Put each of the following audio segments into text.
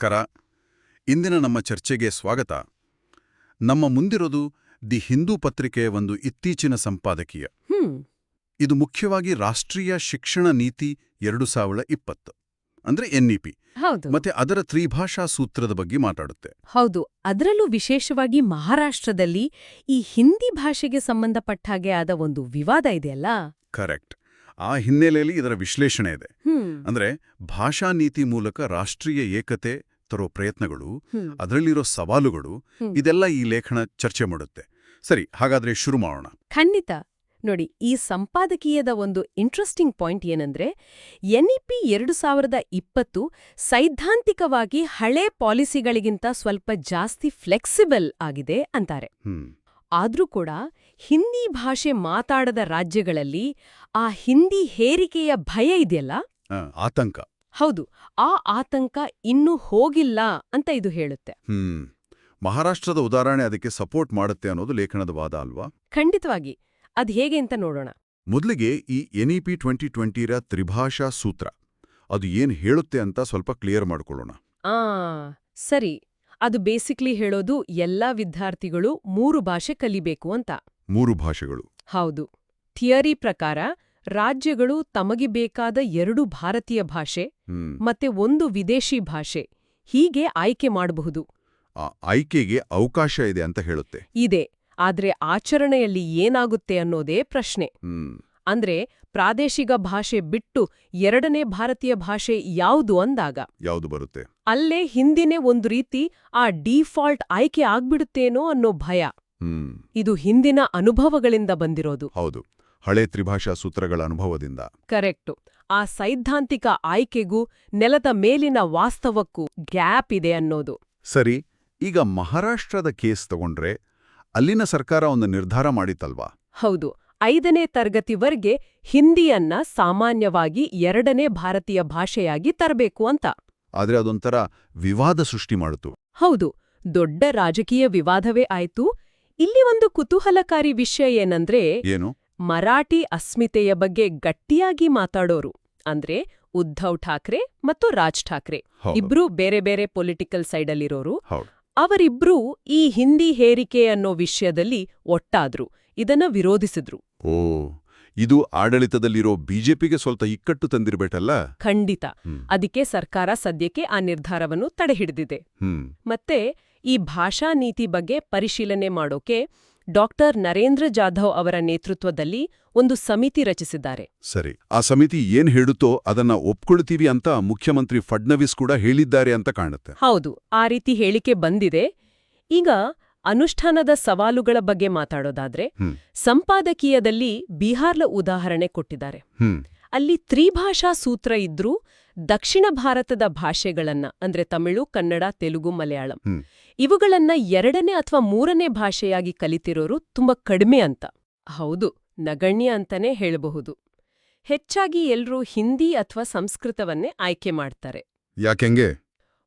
ನಮಸ್ಕಾರ. ಇಂದಿನ ನಮ್ಮ ಚರ್ಚೆಗೆ ಸ್ವಾಗತ. ನಮ್ಮ ಮುಂದಿರೋದು ದಿ ಹಿಂದೂ ಪತ್ರಿಕೆಯ ಒಂದು ಇತ್ತೀಚಿನ ಸಂಪಾದಕೀಯ. ಇದು ಮುಖ್ಯವಾಗಿ ರಾಷ್ಟ್ರೀಯ ಶಿಕ್ಷಣ ನೀತಿ 2020 ಅಂದ್ರೆ NEP ಮತ್ತೆ ಅದರ ತ್ರಿಭಾಷಾ ಸೂತ್ರದ ಬಗ್ಗೆ ಮಾತಾಡುತ್ತೆ. ಹೌದು, ಅದರಲ್ಲೂ ವಿಶೇಷವಾಗಿ ಮಹಾರಾಷ್ಟ್ರದಲ್ಲಿ ಈ ಹಿಂದಿ ಭಾಷೆಗೆ ಸಂಬಂಧಪಟ್ಟ ಹಾಗೆ ಆದ ಒಂದು ವಿವಾದ ಇದೆಯಲ್ಲ. ಕರೆಕ್ಟ್. ಆ ಹಿನ್ನೆಲೆಯಲ್ಲಿ ಇದರ ವಿಶ್ಲೇಷಣೆ ಇದೆ. ಅಂದ್ರೆ ಭಾಷಾ ನೀತಿ ಮೂಲಕ ರಾಷ್ಟ್ರೀಯ ಏಕತೆ ತರೋ ಪ್ರಯತ್ನಗಳು, ಅದರಲ್ಲಿರೋ ಸವಾಲುಗಳು, ಇದೆಲ್ಲ ಈ ಲೇಖನ ಚರ್ಚೆ ಮಾಡುತ್ತೆ. ಸರಿ, ಹಾಗಾದ್ರೆ ಶುರು ಮಾಡೋಣ. ಖಂಡಿತ. ನೋಡಿ, ಈ ಸಂಪಾದಕೀಯದ ಒಂದು ಇಂಟ್ರೆಸ್ಟಿಂಗ್ ಪಾಯಿಂಟ್ ಏನಂದ್ರೆ NEP 2020 ಸೈದ್ಧಾಂತಿಕವಾಗಿ ಹಳೆ ಪಾಲಿಸಿಗಳಿಗಿಂತ ಸ್ವಲ್ಪ ಜಾಸ್ತಿ ಫ್ಲೆಕ್ಸಿಬಲ್ ಆಗಿದೆ ಅಂತಾರೆ. ಆದ್ರೂ ಕೂಡ ಹಿಂದಿ ಭಾಷೆ ಮಾತಾಡದ ರಾಜ್ಯಗಳಲ್ಲಿ ಆ ಹಿಂದಿ ಹೇರಿಕೆಯ ಭಯ ಇದೆಯಲ್ಲ, ಆತಂಕ. ಹೌದು, ಆ ಆತಂಕ ಇನ್ನೂ ಹೋಗಿಲ್ಲ ಅಂತ ಇದು ಹೇಳುತ್ತೆ. ಮಹಾರಾಷ್ಟ್ರದ ಉದಾಹರಣೆ ಅದಕ್ಕೆ ಸಪೋರ್ಟ್ ಮಾಡುತ್ತೆ ಅನ್ನೋದು ಲೇಖನದ ವಾದ ಅಲ್ವಾ? ಖಂಡಿತವಾಗಿ. ಅದ್ ಹೇಗೆ ಅಂತ ನೋಡೋಣ. ಮೊದಲಿಗೆ ಈ NEP 2020ರ ತ್ರಿಭಾಷಾ ಸೂತ್ರ ಅದು ಏನ್ ಹೇಳುತ್ತೆ ಅಂತ ಸ್ವಲ್ಪ ಕ್ಲಿಯರ್ ಮಾಡ್ಕೊಳ್ಳೋಣ. ಸರಿ. ಅದು ಬೇಸಿಕ್ಲಿ ಹೇಳೋದು ಎಲ್ಲಾ ವಿದ್ಯಾರ್ಥಿಗಳು 3 ಭಾಷೆ ಕಲಿಬೇಕು ಅಂತ. 3 ಭಾಷೆಗಳು? ಹೌದು. ಥಿಯರಿ ಪ್ರಕಾರ ರಾಜ್ಯಗಳು ತಮಗೆ ಬೇಕಾದ 2 ಭಾರತೀಯ ಭಾಷೆ ಮತ್ತೆ 1 ವಿದೇಶಿ ಭಾಷೆ ಹೀಗೆ ಆಯ್ಕೆ ಮಾಡಬಹುದು. ಆ ಆಯ್ಕೆಗೆ ಅವಕಾಶ ಇದೆ ಅಂತ ಹೇಳುತ್ತೆ. ಇದೆ. ಆದ್ರೆ ಆಚರಣೆಯಲ್ಲಿ ಏನಾಗುತ್ತೆ ಅನ್ನೋದೇ ಪ್ರಶ್ನೆ. ಅಂದ್ರೆ ಪ್ರಾದೇಶಿಕ ಭಾಷೆ ಬಿಟ್ಟು 2ನೇ ಭಾರತೀಯ ಭಾಷೆ ಯಾವುದು ಅಂದಾಗ ಯಾವುದು ಬರುತ್ತೆ? ಅಲ್ಲೇ ಹಿಂದಿನೇ ಒಂದು ರೀತಿ ಆ ಡಿಫಾಲ್ಟ್ ಆಯ್ಕೆ ಆಗ್ಬಿಡುತ್ತೇನೋ ಅನ್ನೋ ಭಯ. ಇದು ಹಿಂದಿನ ಅನುಭವಗಳಿಂದ ಬಂದಿರೋದು. ಹೌದು, ಹಳೆ ತ್ರಿಭಾಷಾ ಸೂತ್ರಗಳ ಅನುಭವದಿಂದ. ಕರೆಕ್ಟು. ಆ ಸೈದ್ಧಾಂತಿಕ ಆಯ್ಕೆಗೂ ನೆಲದ ಮೇಲಿನ ವಾಸ್ತವಕ್ಕೂ ಗ್ಯಾಪ್ ಇದೆ ಅನ್ನೋದು. ಸರಿ, ಈಗ ಮಹಾರಾಷ್ಟ್ರದ ಕೇಸ್ ತಗೊಂಡ್ರೆ ಅಲ್ಲಿನ ಸರ್ಕಾರ ಒಂದು ನಿರ್ಧಾರ ಮಾಡಿತಲ್ವಾ? ಹೌದು. 5ನೇ ತರಗತಿವರೆಗೆ ಹಿಂದಿಯನ್ನ ಸಾಮಾನ್ಯವಾಗಿ 2ನೇ ಭಾರತೀಯ ಭಾಷೆಯಾಗಿ ತರಬೇಕು ಅಂತ. ಆದ್ರೆ ಅದೊಂಥರ ವಿವಾದ ಸೃಷ್ಟಿ ಮಾಡಿತು. ಹೌದು, ದೊಡ್ಡ ರಾಜಕೀಯ ವಿವಾದವೇ ಆಯ್ತು. ಇಲ್ಲಿ ಒಂದು ಕುತೂಹಲಕಾರಿ ವಿಷಯ ಏನಂದ್ರೆ, ಏನು? ಮರಾಠಿ ಅಸ್ಮಿತೆಯ ಬಗ್ಗೆ ಗಟ್ಟಿಯಾಗಿ ಮಾತಾಡೋರು ಅಂದ್ರೆ ಉದ್ಧವ್ ಠಾಕ್ರೆ ಮತ್ತು ರಾಜ್ ಠಾಕ್ರೆ ಇಬ್ರೂ ಬೇರೆ ಬೇರೆ ಪೊಲಿಟಿಕಲ್ ಸೈಡಲ್ಲಿರೋರು. ಅವರಿಬ್ರೂ ಈ ಹಿಂದಿ ಹೇರಿಕೆ ಅನ್ನೋ ವಿಷಯದಲ್ಲಿ ಒಟ್ಟಾದ್ರು, ಇದನ್ನ ವಿರೋಧಿಸಿದ್ರು. ಇದು ಆಡಳಿತದಲ್ಲಿರೋ ಬಿಜೆಪಿಗೆ ಸ್ವಲ್ಪ ಇಕ್ಕಟ್ಟು ತಂದಿರ್ಬೇಟಲ್ಲ? ಖಂಡಿತ. ಅದಕ್ಕೆ ಸರ್ಕಾರ ಸದ್ಯಕ್ಕೆ ಆ ನಿರ್ಧಾರವನ್ನು ತಡೆಹಿಡಿದಿದೆ. ಮತ್ತೆ ಈ ಭಾಷಾ ನೀತಿ ಬಗ್ಗೆ ಪರಿಶೀಲನೆ ಮಾಡೋಕೆ ಡಾಕ್ಟರ್ ನರೇಂದ್ರ ಜಾಧವ್ ಅವರ ನೇತೃತ್ವದಲ್ಲಿ ಒಂದು ಸಮಿತಿ ರಚಿಸಿದ್ದಾರೆ. ಸರಿ, ಆ ಸಮಿತಿ ಏನ್ ಹೇಳುತ್ತೋ ಅದನ್ನ ಒಪ್ಕೊಳ್ತೀವಿ ಅಂತ ಮುಖ್ಯಮಂತ್ರಿ ಫಡ್ನವೀಸ್ ಕೂಡ ಹೇಳಿದ್ದಾರೆ ಅಂತ ಕಾಣುತ್ತೆ. ಹೌದು, ಆ ರೀತಿ ಹೇಳಿಕೆ ಬಂದಿದೆ. ಈಗ ಅನುಷ್ಠಾನದ ಸವಾಲುಗಳ ಬಗ್ಗೆ ಮಾತಾಡೋದಾದ್ರೆ ಸಂಪಾದಕೀಯದಲ್ಲಿ ಬಿಹಾರ್ಲ ಉದಾಹರಣೆ ಕೊಟ್ಟಿದ್ದಾರೆ. ಅಲ್ಲಿ ತ್ರಿಭಾಷಾ ಸೂತ್ರ ಇದ್ರೂ ದಕ್ಷಿಣ ಭಾರತದ ಭಾಷೆಗಳನ್ನ ಅಂದ್ರೆ ತಮಿಳು, ಕನ್ನಡ, ತೆಲುಗು, ಮಲಯಾಳಂ ಇವುಗಳನ್ನ 2ನೇ ಅಥವಾ 3ನೇ ಭಾಷೆಯಾಗಿ ಕಲಿತಿರೋರು ತುಂಬಾ ಕಡಿಮೆ ಅಂತ. ಹೌದು, ನಗಣ್ಯ ಅಂತಾನೆ ಹೇಳಬಹುದು. ಹೆಚ್ಚಾಗಿ ಎಲ್ರೂ ಹಿಂದಿ ಅಥವಾ ಸಂಸ್ಕೃತವನ್ನೇ ಆಯ್ಕೆ ಮಾಡ್ತಾರೆ. ಯಾಕೆಂಗೆ?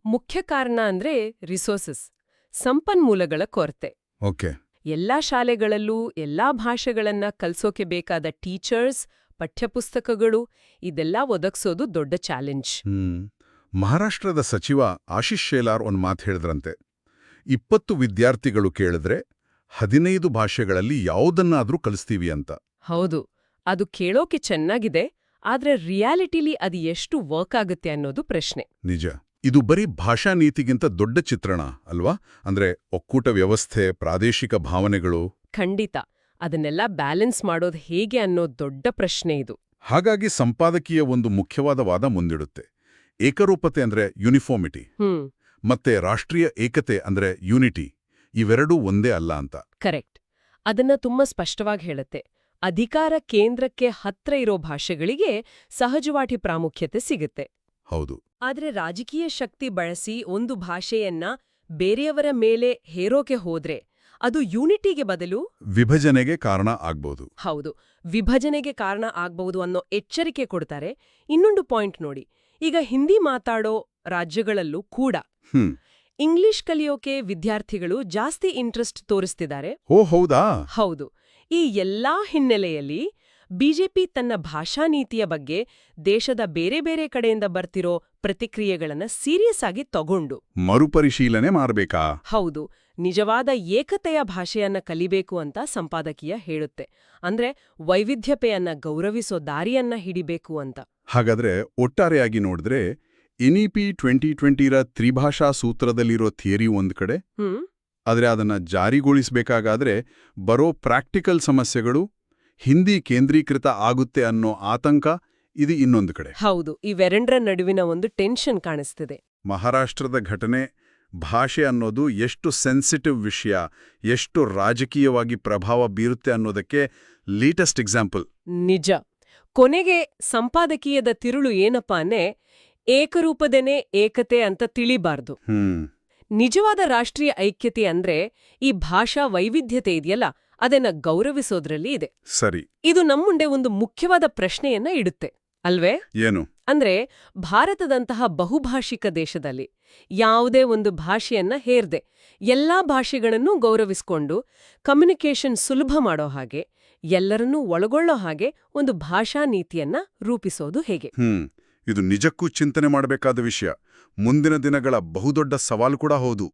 ಮುಖ್ಯ ಕಾರಣ ಅಂದ್ರೆ ರಿಸೋರ್ಸಸ್, ಸಂಪನ್ಮೂಲಗಳ ಕೊರತೆ. ಎಲ್ಲಾ ಶಾಲೆಗಳಲ್ಲೂ ಎಲ್ಲಾ ಭಾಷೆಗಳನ್ನ ಕಲ್ಸೋಕೆ ಬೇಕಾದ ಟೀಚರ್ಸ್, ಪಠ್ಯಪುಸ್ತಕಗಳು ಇದೆಲ್ಲ ಒದಗಿಸೋದು ದೊಡ್ಡ ಚಾಲೆಂಜ್. ಮಹಾರಾಷ್ಟ್ರದ ಸಚಿವ ಆಶೀಶ್ ಶೇಲಾರ್ ಒಂದು ಮಾತು ಹೇಳಿದ್ರಂತೆ, 20 ವಿದ್ಯಾರ್ಥಿಗಳು ಕೇಳಿದ್ರೆ 15 ಭಾಷೆಗಳಲ್ಲಿ ಯಾವುದನ್ನಾದ್ರೂ ಕಲಿಸ್ತೀವಿ ಅಂತ. ಹೌದು, ಅದು ಕೇಳೋಕೆ ಚೆನ್ನಾಗಿದೆ, ಆದ್ರೆ ರಿಯಾಲಿಟಿಲಿ ಅದು ಎಷ್ಟು ವರ್ಕ್ ಆಗುತ್ತೆ ಅನ್ನೋದು ಪ್ರಶ್ನೆ. ನಿಜ. ಇದು ಬರೀ ಭಾಷಾ ನೀತಿಗಿಂತ ದೊಡ್ಡ ಚಿತ್ರಣ ಅಲ್ವಾ? ಅಂದ್ರೆ ಒಕ್ಕೂಟ ವ್ಯವಸ್ಥೆ, ಪ್ರಾದೇಶಿಕ ಭಾವನೆಗಳು. ಖಂಡಿತ. ಅದನ್ನೆಲ್ಲ ಬ್ಯಾಲೆನ್ಸ್ ಮಾಡೋದು ಹೇಗೆ ಅನ್ನೋ ದೊಡ್ಡ ಪ್ರಶ್ನೆ ಇದು. ಹಾಗಾಗಿ ಸಂಪಾದಕೀಯ ಒಂದು ಮುಖ್ಯವಾದ ವಾದ ಮುಂದಿಡುತ್ತೆ. ಏಕರೂಪತೆ ಅಂದ್ರೆ ಯೂನಿಫಾರ್ಮಿಟಿ ಮತ್ತೆ ರಾಷ್ಟ್ರೀಯ ಏಕತೆ ಅಂದ್ರೆ ಯೂನಿಟಿ, ಇವೆರಡೂ ಒಂದೇ ಅಲ್ಲ ಅಂತ. ಕರೆಕ್ಟ್. ಅದನ್ನ ತುಂಬಾ ಸ್ಪಷ್ಟವಾಗಿ ಹೇಳುತ್ತೆ. ಅಧಿಕಾರ ಕೇಂದ್ರಕ್ಕೆ ಹತ್ರ ಇರೋ ಭಾಷೆಗಳಿಗೆ ಸಹಜವಾಗಿ ಪ್ರಾಮುಖ್ಯತೆ ಸಿಗುತ್ತೆ. ಹೌದು. ಆದ್ರೆ ರಾಜಕೀಯ ಶಕ್ತಿ ಬಳಸಿ ಒಂದು ಭಾಷೆಯನ್ನ ಬೇರೆಯವರ ಮೇಲೆ ಹೇರೋಕೆ ಹೋದ್ರೆ ಅದು ಯೂನಿಟಿಗೆ ಬದಲು ವಿಭಜನೆಗೆ ಕಾರಣ ಆಗ್ಬಹುದು. ಹೌದು, ವಿಭಜನೆಗೆ ಕಾರಣ ಆಗ್ಬಹುದು ಅನ್ನೋ ಎಚ್ಚರಿಕೆ ಕೊಡ್ತಾರೆ. ಇನ್ನೊಂದು ಪಾಯಿಂಟ್ ನೋಡಿ, ಈಗ ಹಿಂದಿ ಮಾತಾಡೋ ರಾಜ್ಯಗಳಲ್ಲೂ ಕೂಡ ಇಂಗ್ಲಿಷ್ ಕಲಿಯೋಕೆ ವಿದ್ಯಾರ್ಥಿಗಳು ಜಾಸ್ತಿ ಇಂಟ್ರೆಸ್ಟ್ ತೋರಿಸ್ತಿದ್ದಾರೆ. ಹೌದಾ? ಹೌದು. ಈ ಎಲ್ಲಾ ಹಿನ್ನೆಲೆಯಲ್ಲಿ ಬಿಜೆಪಿ ತನ್ನ ಭಾಷಾ ನೀತಿಯ ಬಗ್ಗೆ ದೇಶದ ಬೇರೆ ಬೇರೆ ಕಡೆಯಿಂದ ಬರ್ತಿರೋ ಪ್ರತಿಕ್ರಿಯೆಗಳನ್ನ ಸೀರಿಯಸ್ ಆಗಿ ತಗೊಂಡು ಮರುಪರಿಶೀಲನೆ ಮಾಡ್ಬೇಕಾ? ಹೌದು, ನಿಜವಾದ ಏಕತೆಯ ಭಾಷೆಯನ್ನ ಕಲಿಬೇಕು ಅಂತ ಸಂಪಾದಕೀಯ ಹೇಳುತ್ತೆ. ಅಂದ್ರೆ ವೈವಿಧ್ಯತೆಯನ್ನ ಗೌರವಿಸೋ ದಾರಿಯನ್ನ ಹಿಡಿಬೇಕು ಅಂತ. ಹಾಗಾದ್ರೆ ಒಟ್ಟಾರೆಯಾಗಿ ನೋಡಿದ್ರೆ NEP 2020ರ ತ್ರಿಭಾಷಾ ಸೂತ್ರದಲ್ಲಿರೋ ಥಿಯರಿ ಒಂದ್ ಕಡೆ, ಆದರೆ ಅದನ್ನ ಜಾರಿಗೊಳಿಸಬೇಕಾಗಾದ್ರೆ ಬರೋ ಪ್ರಾಕ್ಟಿಕಲ್ ಸಮಸ್ಯೆಗಳು ಹಿಂದಿ ಕೇಂದ್ರೀಕೃತ ಆಗುತ್ತೆ ಅನ್ನೋ ಆತಂಕ ಇದು ಇನ್ನೊಂದು ಕಡೆ. ಹೌದು, ಇವೆರಡರ ನಡುವಿನ ಒಂದು ಟೆನ್ಷನ್ ಕಾಣಿಸ್ತಿದೆ. ಮಹಾರಾಷ್ಟ್ರದ ಘಟನೆ, ಭಾಷೆ ಅನ್ನೋದು ಎಷ್ಟು ಸೆನ್ಸಿಟಿವ್ ವಿಷಯ, ಎಷ್ಟು ರಾಜಕೀಯವಾಗಿ ಪ್ರಭಾವ ಬೀರುತ್ತೆ ಅನ್ನೋದಕ್ಕೆ ಲೇಟೆಸ್ಟ್ ಎಕ್ಸಾಂಪಲ್. ನಿಜ. ಕೊನೆಗೆ ಸಂಪಾದಕೀಯದ ತಿರುಳು ಏನಪ್ಪಾನೆ, ಏಕರೂಪದೇನೆ ಏಕತೆ ಅಂತ ತಿಳಿಬಾರ್ದು. ನಿಜವಾದ ರಾಷ್ಟ್ರೀಯ ಐಕ್ಯತೆ ಅಂದ್ರೆ ಈ ಭಾಷಾ ವೈವಿಧ್ಯತೆ ಇದೆಯಲ್ಲ, ಅದನ್ನ ಗೌರವಿಸೋದ್ರಲ್ಲಿ ಇದೆ. ಸರಿ. ಇದು ನಮ್ಮುಂದೆ ಒಂದು ಮುಖ್ಯವಾದ ಪ್ರಶ್ನೆಯನ್ನ ಇಡುತ್ತೆ, ಅಲ್ವೇ? ಏನು? ಅಂದ್ರೆ ಭಾರತದಂತಹ ಬಹುಭಾಷಿಕ ದೇಶದಲ್ಲಿ ಯಾವುದೇ ಒಂದು ಭಾಷೆಯನ್ನ ಹೇರ್ದೆ ಎಲ್ಲಾ ಭಾಷೆಗಳನ್ನೂ ಗೌರವಿಸ್ಕೊಂಡು ಕಮ್ಯುನಿಕೇಷನ್ ಸುಲಭ ಮಾಡೋ ಹಾಗೆ, ಎಲ್ಲರನ್ನೂ ಒಳಗೊಳ್ಳೋ ಹಾಗೆ ಒಂದು ಭಾಷಾ ನೀತಿಯನ್ನ ರೂಪಿಸೋದು ಹೇಗೆ? ಇದು ನಿಜಕ್ಕೂ ಚಿಂತನೆ ಮಾಡಬೇಕಾದ ವಿಷಯ. ಮುಂದಿನ ದಿನಗಳ ಬಹುದೊಡ್ಡ ಸವಾಲು ಕೂಡ ಹೌದು.